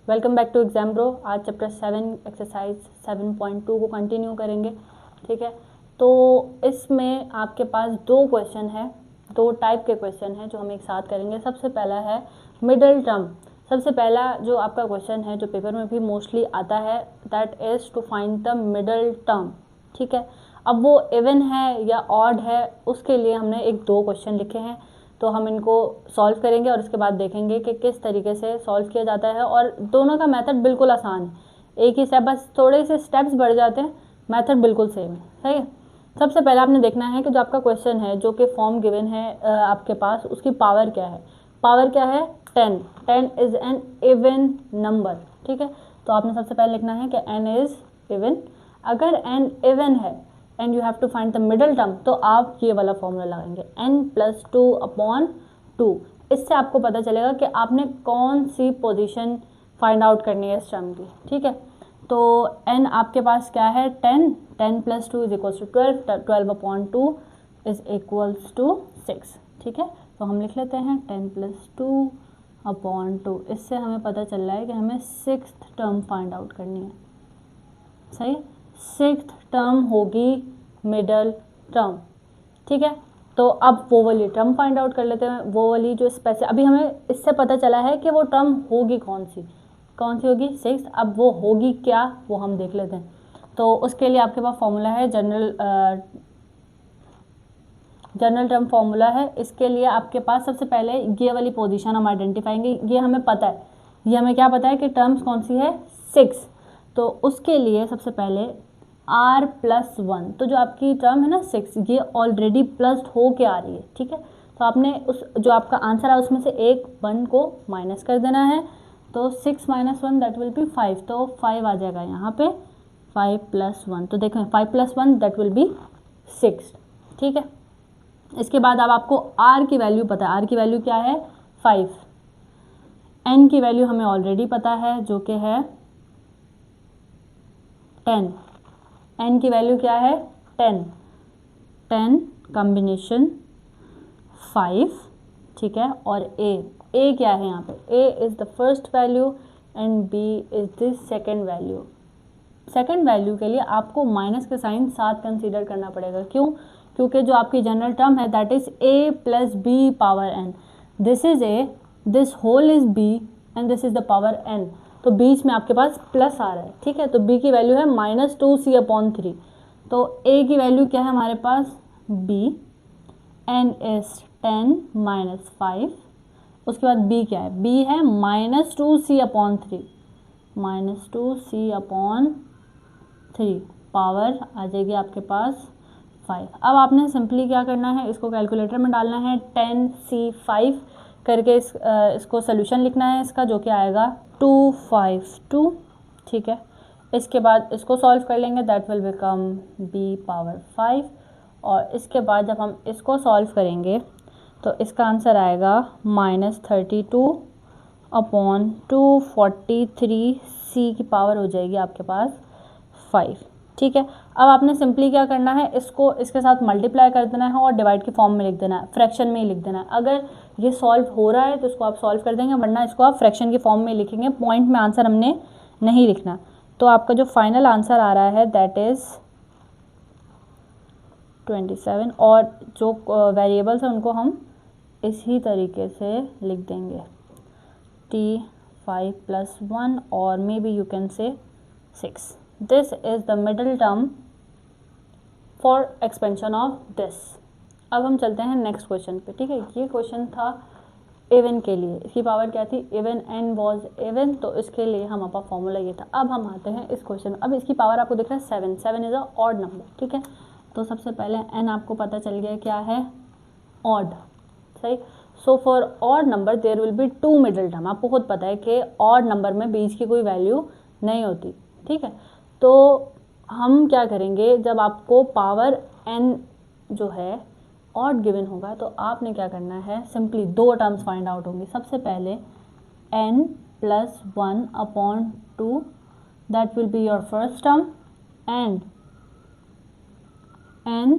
Welcome back to exam bro. आज chapter 7 exercise 7.2 को continue करेंगे। ठीक है, तो इसमें आपके पास दो क्वेश्चन है, दो टाइप के क्वेश्चन हैं जो हम एक साथ करेंगे। सबसे पहला है मिडल टर्म। सबसे पहला जो आपका क्वेश्चन है जो पेपर में भी मोस्टली आता है, that is to find the middle term. ठीक है, अब वो इवन है या ऑड है, उसके लिए हमने एक दो क्वेश्चन लिखे हैं, तो हम इनको सॉल्व करेंगे और उसके बाद देखेंगे कि किस तरीके से सॉल्व किया जाता है। और दोनों का मेथड बिल्कुल आसान है, एक ही स्टेप, बस थोड़े से स्टेप्स बढ़ जाते हैं, मेथड बिल्कुल सेम है। सही है। सबसे पहले आपने देखना है कि जो आपका क्वेश्चन है जो कि फॉर्म गिवन है आपके पास, उसकी पावर क्या है। पावर क्या है? 10। 10 इज एन इवन नंबर। ठीक है, तो आपने सबसे पहले लिखना है कि n इज इवन। अगर n इवन है and you have to find the middle term, तो आप ये वाला फॉर्मूला लगाएंगे n+2/2। इससे आपको पता चलेगा कि आपने कौन सी पोजीशन फाइंड आउट करनी है इस टर्म की। ठीक है, तो n आपके पास क्या है? 10। 10 + 2 = 12। 12/2 इज इक्वल्स टू 6। ठीक है, तो हम लिख लेते हैं 10 + 2/2। इससे हमें पता चल रहा है कि हमें 6th टर्म फाइंड आउट करनी है। सही, 6th टर्म होगी मिडल टर्म। ठीक है, तो अब वो वाली टर्म फाइंड आउट कर लेते हैं। वो वाली जो स्पेसिफिक, अभी हमें इससे पता चला है कि वो टर्म होगी कौन सी होगी? 6th। अब वो होगी क्या, वो हम देख लेते हैं। तो उसके लिए आपके पास फॉर्मूला है, जनरल टर्म फॉर्मूला है। इसके लिए आपके पास सबसे पहले ये वाली पोजीशन हम आइडेंटिफाएंगे। ये हमें पता है, ये हमें क्या पता है कि टर्म्स कौन सी है? 6। तो उसके लिए सबसे पहले r+1, तो जो आपकी टर्म है ना 6, ये ऑलरेडी प्लस हो के आ रही है। ठीक है, तो आपने उस जो आपका आंसर है उसमें से एक 1 को माइनस कर देना है, तो 6 - 1 दैट विल बी 5। तो 5 आ जाएगा यहाँ पे। 5 + 1, तो देखें 5 + 1 दैट विल बी 6। ठीक है, इसके बाद अब आपको r की वैल्यू पता है। r की वैल्यू क्या है? 5। n की वैल्यू हमें ऑलरेडी पता है जो कि है 10। n की वैल्यू क्या है? 10। 10 कॉम्बिनेशन 5। ठीक है, और a क्या है यहाँ पे? a is the first value and b is the second value. Second value के लिए आपको माइनस के साइन साथ कंसीडर करना पड़ेगा। क्यों? क्योंकि जो आपकी जनरल टर्म है that is a + b⁻n। This is a, this whole is b and this is the power n। तो बीच में आपके पास प्लस आ रहा है। ठीक है, तो b की वैल्यू है -2c/3। तो a की वैल्यू क्या है हमारे पास? b। n is 10 - 5। उसके बाद b क्या है? b है -2c/3। -2c/3 पावर आ जाएगी आपके पास 5। अब आपने सिंपली क्या करना है, इसको कैलकुलेटर में डालना है। 10c5 करके इसको सोल्यूशन लिखना है इसका, जो कि आएगा 252। ठीक है, इसके बाद इसको सॉल्व कर लेंगे, दैट विल बिकम b⁻5। और इसके बाद जब हम इसको सॉल्व करेंगे तो इसका आंसर आएगा -32/243। c की पावर हो जाएगी आपके पास 5। ठीक है, अब आपने सिंपली क्या करना है, इसको इसके साथ मल्टीप्लाई कर देना है और डिवाइड के फॉर्म में लिख देना है, फ्रैक्शन में ही लिख देना है। अगर ये सॉल्व हो रहा है तो इसको आप सॉल्व कर देंगे, वरना इसको आप फ्रैक्शन के फॉर्म में लिखेंगे। पॉइंट में आंसर हमने नहीं लिखना। तो आपका जो फाइनल आंसर आ रहा है दैट इज़ 27। और जो वेरिएबल्स हैं उनको हम इसी तरीके से लिख देंगे, t5 + 1 और may be you can say 6। This is the middle term for expansion of this. अब हम चलते हैं नेक्स्ट क्वेश्चन पे। ठीक है, ये क्वेश्चन था इवन के लिए, इसकी पावर क्या थी? इवन, n वॉज इवन, तो इसके लिए हम अपना फॉर्मूला ये था। अब हम आते हैं इस क्वेश्चन में। अब इसकी पावर आपको दिख रहा है 7। 7 इज अ ऑड नंबर। ठीक है, तो सबसे पहले n आपको पता चल गया क्या है? ऑड। सही, so for odd number there will be 2 middle term. आपको खुद पता है कि ऑड नंबर में बीच की कोई वैल्यू नहीं होती। ठीक है, तो हम क्या करेंगे, जब आपको पावर n जो है ऑड गिवन होगा तो आपने क्या करना है, सिंपली दो टर्म्स फाइंड आउट होंगी। सबसे पहले n + 1/2 that will be your first term and n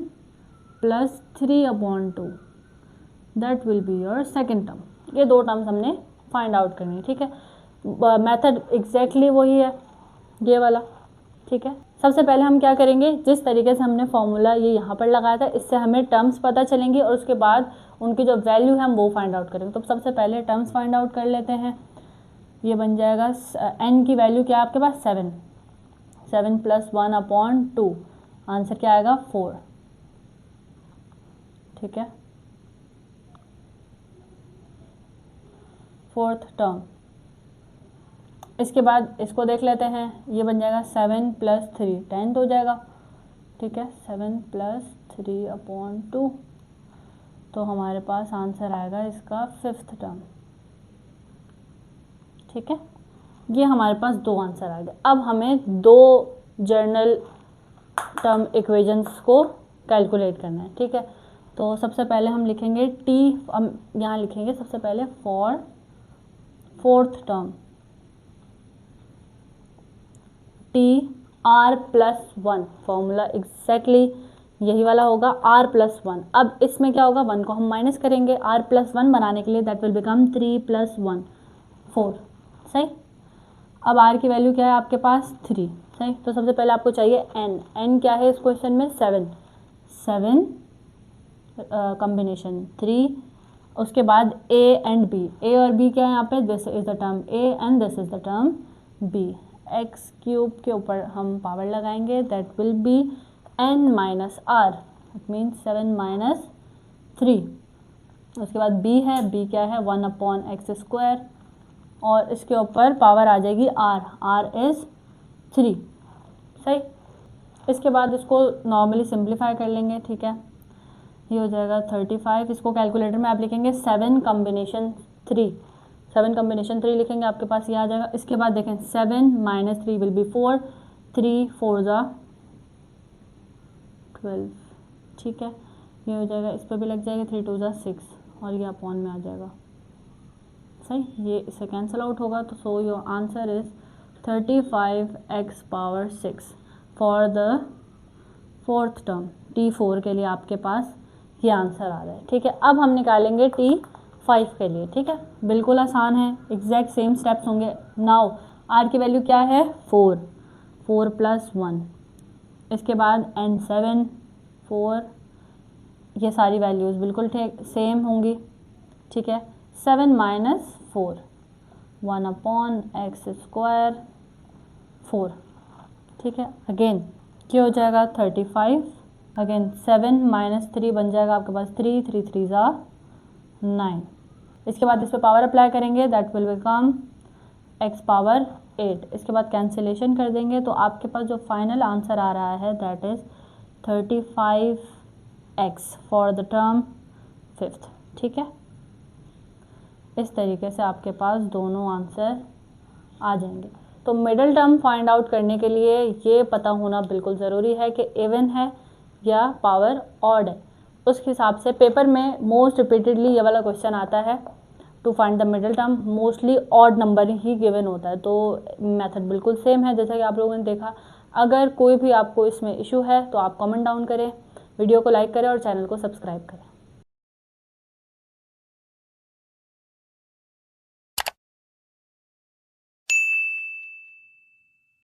+ 3/2 that will be your second term. ये दो टर्म्स हमने फाइंड आउट करनी है। ठीक है, मेथड एग्जैक्टली वही है ये वाला, ठीक है। सबसे पहले हम क्या करेंगे, जिस तरीके से हमने फॉर्मूला ये यहाँ पर लगाया था इससे हमें टर्म्स पता चलेंगी और उसके बाद उनकी जो वैल्यू है हम वो फाइंड आउट करेंगे। तो सबसे पहले टर्म्स फाइंड आउट कर लेते हैं। ये बन जाएगा n की वैल्यू क्या है आपके पास 7, 7 + 1/2, आंसर क्या आएगा 4, ठीक है, फोर्थ टर्म। इसके बाद इसको देख लेते हैं, ये बन जाएगा 7 + 3, 10 हो जाएगा, ठीक है, 7 + 3/2, तो हमारे पास आंसर आएगा इसका फिफ्थ टर्म, ठीक है। ये हमारे पास 2 आंसर आ गए। अब हमें 2 जर्नल टर्म इक्वेशंस को कैलकुलेट करना है, ठीक है। तो सबसे पहले हम लिखेंगे टी, हम यहाँ लिखेंगे सबसे पहले for fourth term T r+1, formula exactly यही वाला होगा r+1। अब इसमें क्या होगा, 1 को हम माइनस करेंगे r+1 बनाने के लिए, दैट विल बिकम 3 + 1 4, सही। अब r की वैल्यू क्या है आपके पास 3, सही। तो सबसे पहले आपको चाहिए n क्या है इस क्वेश्चन में 7 कॉम्बिनेशन 3, उसके बाद a एंड b, a और b क्या है यहाँ पे, this is the term a and this is the term b, x cube के ऊपर हम पावर लगाएंगे, that will be n - r, it means 7 - 3। उसके बाद b है, b क्या है 1/x², और इसके ऊपर पावर आ जाएगी r इज़ 3, सही। इसके बाद इसको नॉर्मली सिंप्लीफाई कर लेंगे, ठीक है। ये हो जाएगा 35, इसको कैलकुलेटर में आप लिखेंगे 7 कॉम्बिनेशन 3, 7 कॉम्बिनेशन 3 लिखेंगे, आपके पास ये आ जाएगा। इसके बाद देखें 7 - 3 विल बी 4, 3 4 ज़ा 12, ठीक है। ये हो जाएगा, इस पर भी लग जाएगा 3 2 ज़ा 6, और ये अपॉन में आ जाएगा, सही। ये इससे कैंसिल आउट होगा, तो so your answer is 35x⁻6 for the fourth term, T4 के लिए आपके पास ये आंसर आ रहा है, ठीक है। अब हम निकालेंगे T5 के लिए, ठीक है। बिल्कुल आसान है, एग्जैक्ट सेम स्टेप्स होंगे। नाउ r की वैल्यू क्या है 4 + 1, इसके बाद n7 4, ये सारी वैल्यूज़ बिल्कुल ठीक सेम होंगी, ठीक है। 7 - 4 1/x², 4, ठीक है। अगेन क्या हो जाएगा 35, अगेन 7 - 3 बन जाएगा आपके पास 3 3 3 ज़ा 9, इसके बाद इस पर पावर अप्लाई करेंगे, दैट विल बिकम x⁻8, इसके बाद कैंसिलेशन कर देंगे, तो आपके पास जो फाइनल आंसर आ रहा है that is 35x for the term fifth, ठीक है। इस तरीके से आपके पास दोनों आंसर आ जाएंगे। तो मिडिल टर्म फाइंड आउट करने के लिए ये पता होना बिल्कुल ज़रूरी है कि इवन है या पावर ऑड है। उस हिसाब से पेपर में मोस्ट रिपीटेडली ये वाला क्वेश्चन आता है, to find the middle term mostly odd number ही गिवन होता है। तो मेथड बिल्कुल सेम है जैसा कि आप लोगों ने देखा। अगर कोई भी आपको इसमें इशू है तो आप कमेंट डाउन करें, वीडियो को लाइक करें और चैनल को सब्सक्राइब करें।